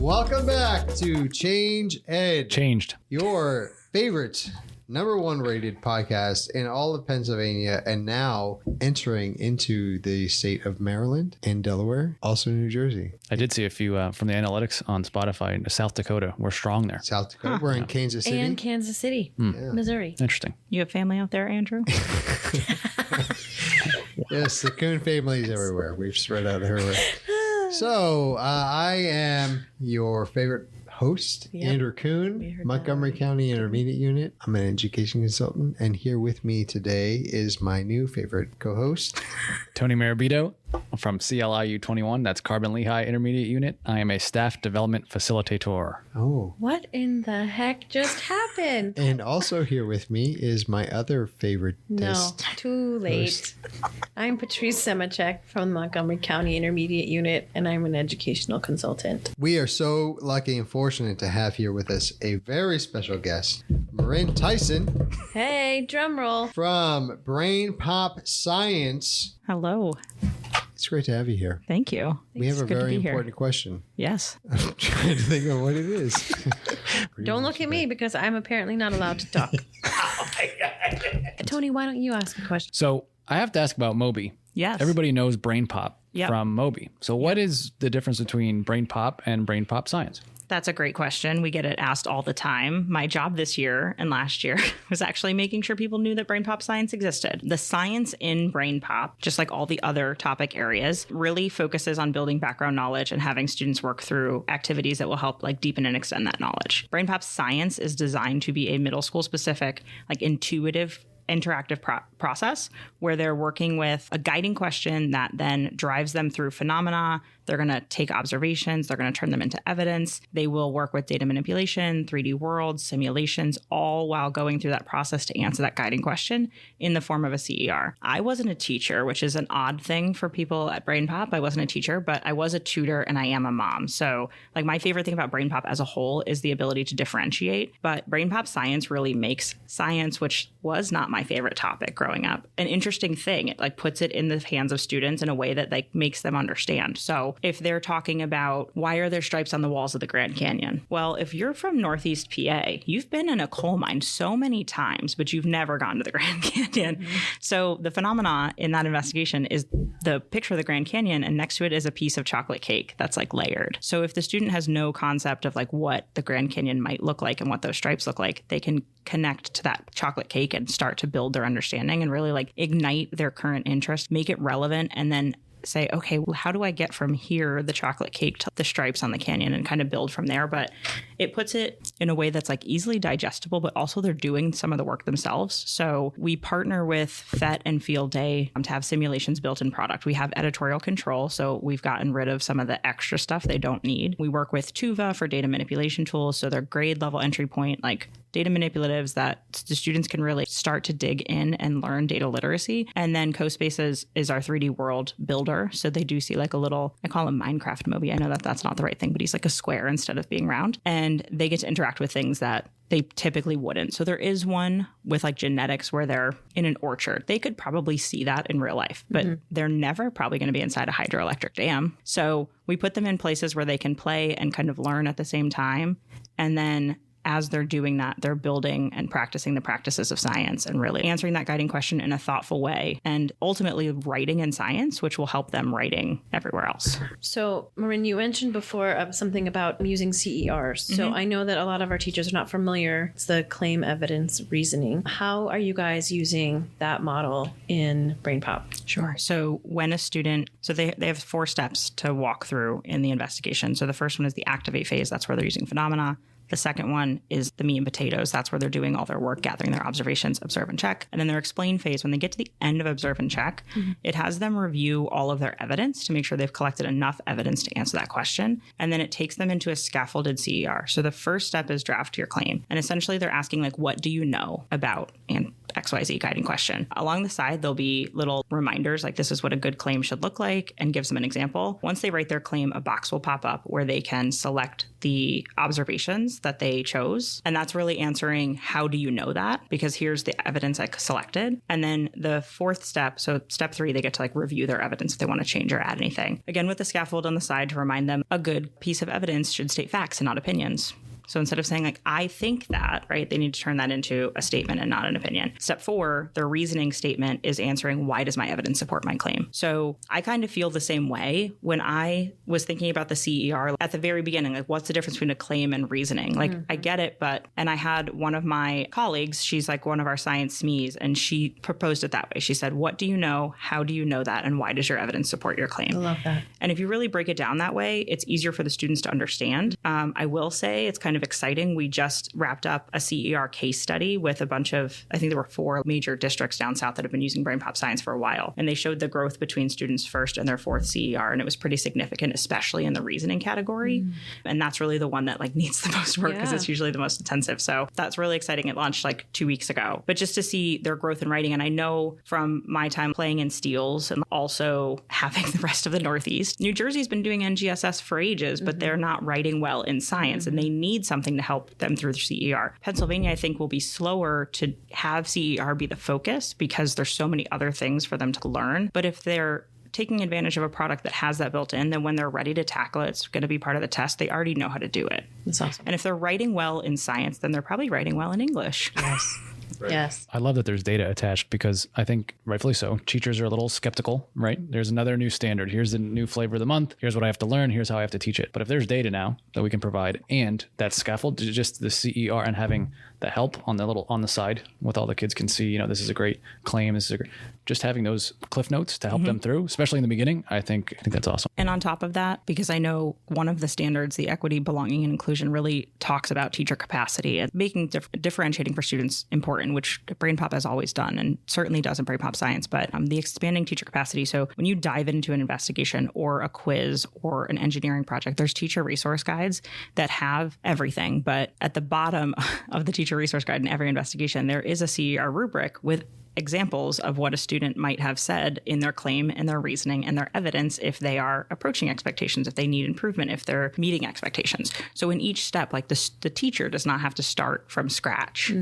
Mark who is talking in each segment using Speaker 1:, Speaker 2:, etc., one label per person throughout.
Speaker 1: Welcome back to Change Ed.
Speaker 2: Changed.
Speaker 1: Your favorite #1 rated podcast in all of Pennsylvania, and now entering into the state of Maryland and Delaware, also New Jersey.
Speaker 2: I did see a few from the analytics on Spotify. South Dakota, we're strong there.
Speaker 1: South Dakota. We're in Kansas City.
Speaker 3: And Kansas City, Missouri.
Speaker 2: Interesting.
Speaker 4: You have family out there, Andrew?
Speaker 1: Yes, the Coon family is everywhere. We've spread out everywhere. So I am your favorite host, Andrew Coon, Montgomery County Intermediate Unit. I'm an education consultant, and here with me today is my new favorite co-host,
Speaker 2: Tony Marabito from CLIU 21. That's Carbon Lehigh Intermediate Unit. I am a staff development facilitator.
Speaker 1: Oh.
Speaker 3: What in the heck just happened?
Speaker 1: And also here with me is my other favorite
Speaker 3: No, too late. I'm Patrice Semachek from the Montgomery County Intermediate Unit, and I'm an educational consultant.
Speaker 1: We are so lucky and fortunate to have here with us a very special guest, Marin Tyson.
Speaker 3: Hey, drum roll.
Speaker 1: From BrainPop Science.
Speaker 4: Hello.
Speaker 1: It's great to have you here.
Speaker 4: Thank you.
Speaker 1: We have a
Speaker 4: Good to
Speaker 1: very
Speaker 4: be here.
Speaker 1: important question.
Speaker 4: Yes.
Speaker 1: I'm trying to think of what it is.
Speaker 3: Don't look at me because I'm apparently not allowed to talk. Oh my God. Tony, why don't you ask a question?
Speaker 2: So I have to ask about Moby.
Speaker 4: Yes.
Speaker 2: Everybody knows BrainPop
Speaker 4: Yep.
Speaker 2: from Moby. So what is the difference between BrainPop and BrainPop Science?
Speaker 4: That's a great question. We get it asked all the time. My job this year and last year was actually making sure people knew that BrainPop Science existed. The science in BrainPop, just like all the other topic areas, really focuses on building background knowledge and having students work through activities that will help like deepen and extend that knowledge. BrainPop Science is designed to be a middle school specific, like intuitive interactive process where they're working with a guiding question that then drives them through phenomena. They're going to take observations. They're going to turn them into evidence. They will work with data manipulation, 3D worlds, simulations, all while going through that process to answer that guiding question in the form of a CER. I wasn't a teacher, which is an odd thing for people at BrainPop. I wasn't a teacher, but I was a tutor and I am a mom. So like my favorite thing about BrainPop as a whole is the ability to differentiate. But BrainPop Science really makes science, which was not my favorite topic growing up, an interesting thing. It like puts it in the hands of students in a way that like makes them understand. So if they're talking about why are there stripes on the walls of the Grand Canyon? Well, if you're from Northeast PA, you've been in a coal mine so many times, but you've never gone to the Grand Canyon. Mm-hmm. So the phenomena in that investigation is the picture of the Grand Canyon, and next to it is a piece of chocolate cake that's like layered. So if the student has no concept of like what the Grand Canyon might look like and what those stripes look like, they can connect to that chocolate cake and start to build their understanding and really like ignite their current interest, make it relevant, and then say, okay, well, how do I get from here, the chocolate cake, to the stripes on the canyon, and kind of build from there. But it puts it in a way that's like easily digestible, but also they're doing some of the work themselves. So we partner with FET and Field Day to have simulations built in product. We have editorial control. So we've gotten rid of some of the extra stuff they don't need. We work with Tuva for data manipulation tools. So they're grade level entry point, like data manipulatives that the students can really start to dig in and learn data literacy. And then CoSpaces is our 3D world builder. So they do see like a little, I call him Minecraft Moby. I know that that's not the right thing, but he's like a square instead of being round. And they get to interact with things that they typically wouldn't. So there is one with like genetics where they're in an orchard. They could probably see that in real life, but they're never probably going to be inside a hydroelectric dam. So we put them in places where they can play and kind of learn at the same time. And then as they're doing that, they're building and practicing the practices of science and really answering that guiding question in a thoughtful way, and ultimately writing in science, which will help them writing everywhere else.
Speaker 3: So, Marin, you mentioned before something about using CERs. So I know that a lot of our teachers are not familiar. It's the claim evidence reasoning. How are you guys using that model in BrainPop?
Speaker 4: Sure. So when a student, so they have 4 steps to walk through in the investigation. So the first one is the activate phase. That's where they're using phenomena. The second one is the meat and potatoes. That's where they're doing all their work, gathering their observations, observe and check. And then their explain phase, when they get to the end of observe and check, it has them review all of their evidence to make sure they've collected enough evidence to answer that question. And then it takes them into a scaffolded CER. So the first step is draft your claim. And essentially they're asking like, what do you know about XYZ guiding question. Along the side, there'll be little reminders like this is what a good claim should look like and gives them an example. Once they write their claim, a box will pop up where they can select the observations that they chose. And that's really answering how do you know that? Because here's the evidence I selected. And then the fourth step, so step 3, they get to like review their evidence if they want to change or add anything. Again, with the scaffold on the side to remind them a good piece of evidence should state facts and not opinions. So instead of saying like, I think that, right, they need to turn that into a statement and not an opinion. Step 4, their reasoning statement is answering why does my evidence support my claim? So I kind of feel the same way when I was thinking about the CER at the very beginning, like what's the difference between a claim and reasoning? Like I get it, and I had one of my colleagues, she's like one of our science SMEs, and she proposed it that way. She said, what do you know? How do you know that? And why does your evidence support your claim?
Speaker 3: I love that.
Speaker 4: And if you really break it down that way, it's easier for the students to understand. I will say it's kind of exciting. We just wrapped up a CER case study with a bunch of, I think there were 4 major districts down south that have been using BrainPop Science for a while. And they showed the growth between students' first and their 4th CER. And it was pretty significant, especially in the reasoning category. And that's really the one that like needs the most work because it's usually the most intensive. So that's really exciting. It launched like 2 weeks ago. But just to see their growth in writing. And I know from my time playing in Steels and also having the rest of the Northeast, New Jersey's been doing NGSS for ages, but they're not writing well in science and they need something to help them through the CER. Pennsylvania, I think, will be slower to have CER be the focus because there's so many other things for them to learn. But if they're taking advantage of a product that has that built in, then when they're ready to tackle it, it's going to be part of the test. They already know how to do it.
Speaker 3: That's awesome.
Speaker 4: And if they're writing well in science, then they're probably writing well in English.
Speaker 3: Yes.
Speaker 1: Right.
Speaker 3: Yes.
Speaker 2: I love that there's data attached because I think rightfully so. Teachers are a little skeptical, right? There's another new standard. Here's the new flavor of the month. Here's what I have to learn. Here's how I have to teach it. But if there's data now that we can provide and that scaffold, just the CER and having the help on the side with all the kids can see, this is a great claim. This is a great, just having those cliff notes to help them through, especially in the beginning. I think that's awesome.
Speaker 4: And on top of that, because I know one of the standards, the equity, belonging, and inclusion really talks about teacher capacity and making differentiating for students important, which BrainPop has always done and certainly does in BrainPop Science, but the expanding teacher capacity. So when you dive into an investigation or a quiz or an engineering project, there's teacher resource guides that have everything. But at the bottom of the teacher resource guide in every investigation, there is a CER rubric with examples of what a student might have said in their claim and their reasoning and their evidence if they are approaching expectations, if they need improvement, if they're meeting expectations. So in each step, like the teacher does not have to start from scratch.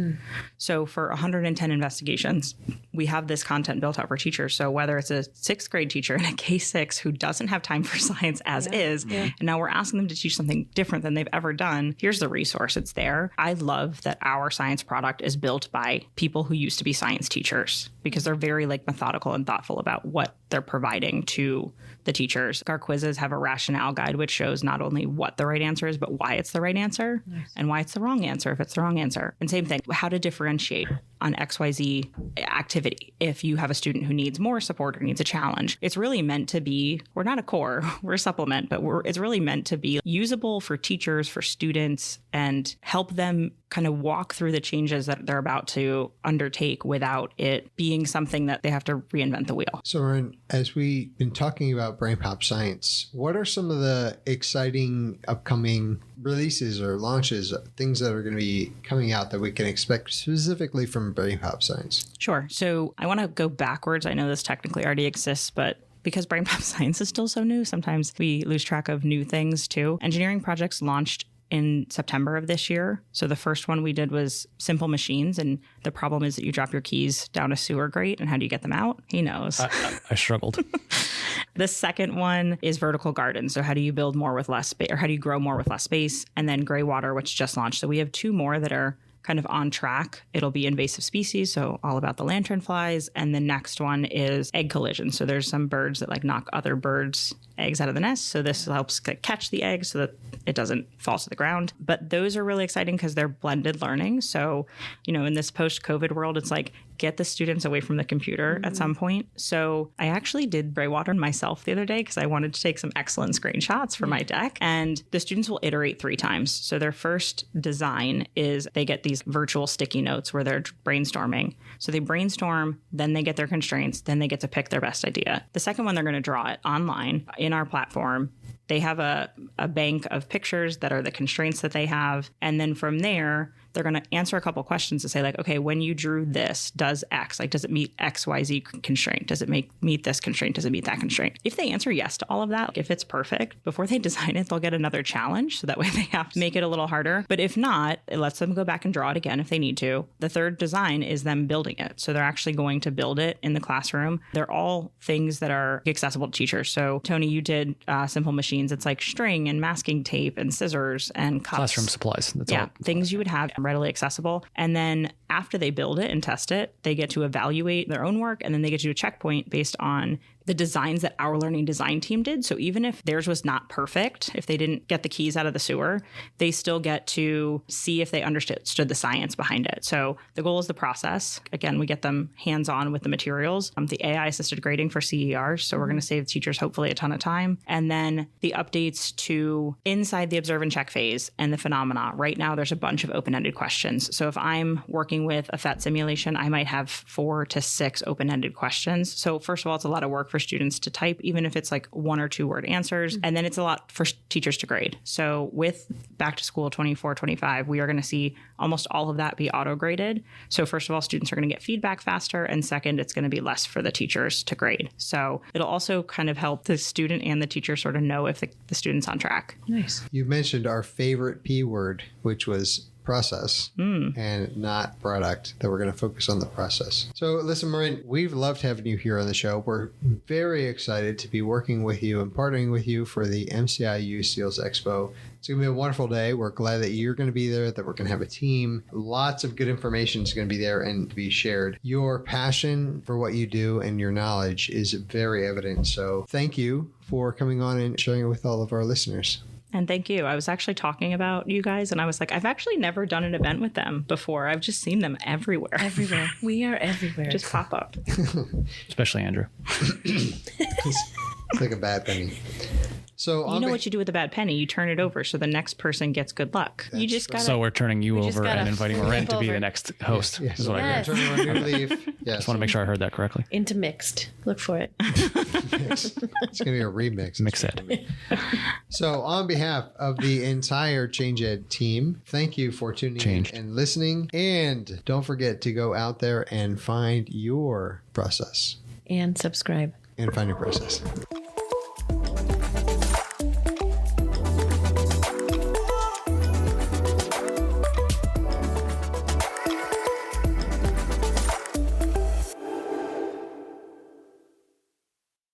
Speaker 4: So for 110 investigations, we have this content built out for teachers. So whether it's a 6th grade teacher in a K-6 who doesn't have time for science as is, and now we're asking them to teach something different than they've ever done, here's the resource. It's there. I love that our science product is built by people who used to be science teachers because they're very like methodical and thoughtful about what they're providing to the teachers. Our quizzes have a rationale guide, which shows not only what the right answer is, but why it's the right answer and why it's the wrong answer if it's the wrong answer. And same thing, how to differentiate on XYZ activity. If you have a student who needs more support or needs a challenge, it's really meant to be, we're not a core, we're a supplement, but it's really meant to be usable for teachers, for students, and help them kind of walk through the changes that they're about to undertake without it being something that they have to reinvent the wheel.
Speaker 1: So, Marin, as we've been talking about BrainPop Science, what are some of the exciting upcoming releases or launches, things that are going to be coming out that we can expect specifically from BrainPop Science?
Speaker 4: Sure. So I want to go backwards. I know this technically already exists, but because BrainPop Science is still so new, sometimes we lose track of new things too. Engineering projects launched in September of this year. So the first one we did was simple machines. And the problem is that you drop your keys down a sewer grate. And how do you get them out? He knows.
Speaker 2: I struggled.
Speaker 4: The second one is vertical gardens. So how do you build more with less space, or how do you grow more with less space? And then gray water, which just launched. So we have 2 more that are kind of on track. It'll be invasive species, so all about the lanternflies. And the next one is egg collision. So there's some birds that like knock other birds' eggs out of the nest. So this helps catch the egg so that it doesn't fall to the ground. But those are really exciting because they're blended learning. So, in this post-COVID world, it's like get the students away from the computer at some point. So I actually did gray water myself the other day because I wanted to take some excellent screenshots for my deck. And the students will iterate 3 times. So their first design is they get these virtual sticky notes where they're brainstorming. So they brainstorm, then they get their constraints, then they get to pick their best idea. The second one, they're going to draw it online in our platform. They have a bank of pictures that are the constraints that they have. And then from there, they're going to answer a couple questions to say like, okay, when you drew this, does X, like, does it meet XYZ constraint? Does it meet this constraint? Does it meet that constraint? If they answer yes to all of that, if it's perfect, before they design it, they'll get another challenge. So that way they have to make it a little harder. But if not, it lets them go back and draw it again if they need to. The third design is them building it. So they're actually going to build it in the classroom. They're all things that are accessible to teachers. So Tony, you did simple machines. It's like string and masking tape and scissors and cups.
Speaker 2: Classroom supplies. That's all.
Speaker 4: Things you would have readily accessible. And then after they build it and test it, they get to evaluate their own work, and then they get to do a checkpoint based on the designs that our learning design team did. So even if theirs was not perfect, if they didn't get the keys out of the sewer, they still get to see if they understood the science behind it. So the goal is the process. Again, we get them hands-on with the materials, the AI-assisted grading for CERs. So we're going to save teachers hopefully a ton of time. And then the updates to inside the observe and check phase and the phenomena. Right now, there's a bunch of open-ended questions. So if I'm working with a PhET simulation, I might have 4 to 6 open-ended questions. So first of all, it's a lot of work for students to type, even if it's like 1 or 2 word answers. And then it's a lot for teachers to grade. So with Back to School 24-25, we are going to see almost all of that be auto-graded. So first of all, students are going to get feedback faster. And second, it's going to be less for the teachers to grade. So it'll also kind of help the student and the teacher sort of know if the student's on track.
Speaker 3: Nice.
Speaker 1: You mentioned our favorite P word, which was process and not product, that we're going to focus on the process. So listen, Marin, we've loved having you here on the show. We're very excited to be working with you and partnering with you for the MCIU SEALS Expo. It's going to be a wonderful day. We're glad that you're going to be there, that we're going to have a team. Lots of good information is going to be there and to be shared. Your passion for what you do and your knowledge is very evident. So thank you for coming on and sharing it with all of our listeners.
Speaker 4: And thank you. I was actually talking about you guys, and I was like, I've actually never done an event with them before. I've just seen them everywhere.
Speaker 3: Everywhere. We are everywhere.
Speaker 4: Just pop up.
Speaker 2: Especially Andrew.
Speaker 1: It's like a bad penny. So
Speaker 4: you know what you do with a bad penny? You turn it over so the next person gets good luck. You just got
Speaker 2: So we're turning you
Speaker 3: just
Speaker 2: over
Speaker 3: gotta
Speaker 2: and inviting
Speaker 3: flip
Speaker 2: Marin to be
Speaker 3: over.
Speaker 2: the next host.
Speaker 1: Yes.
Speaker 2: Is what I
Speaker 3: Yes.
Speaker 2: heard.
Speaker 1: Turn around, new leaf. Yes.
Speaker 2: Just want to make sure I heard that correctly.
Speaker 3: into mixed. Look for it.
Speaker 1: It's going to be a remix.
Speaker 2: Mix it.
Speaker 1: So on behalf of the entire Change Ed team, thank you for tuning in and listening. And don't forget to go out there and find your process.
Speaker 3: And subscribe.
Speaker 1: And find your process.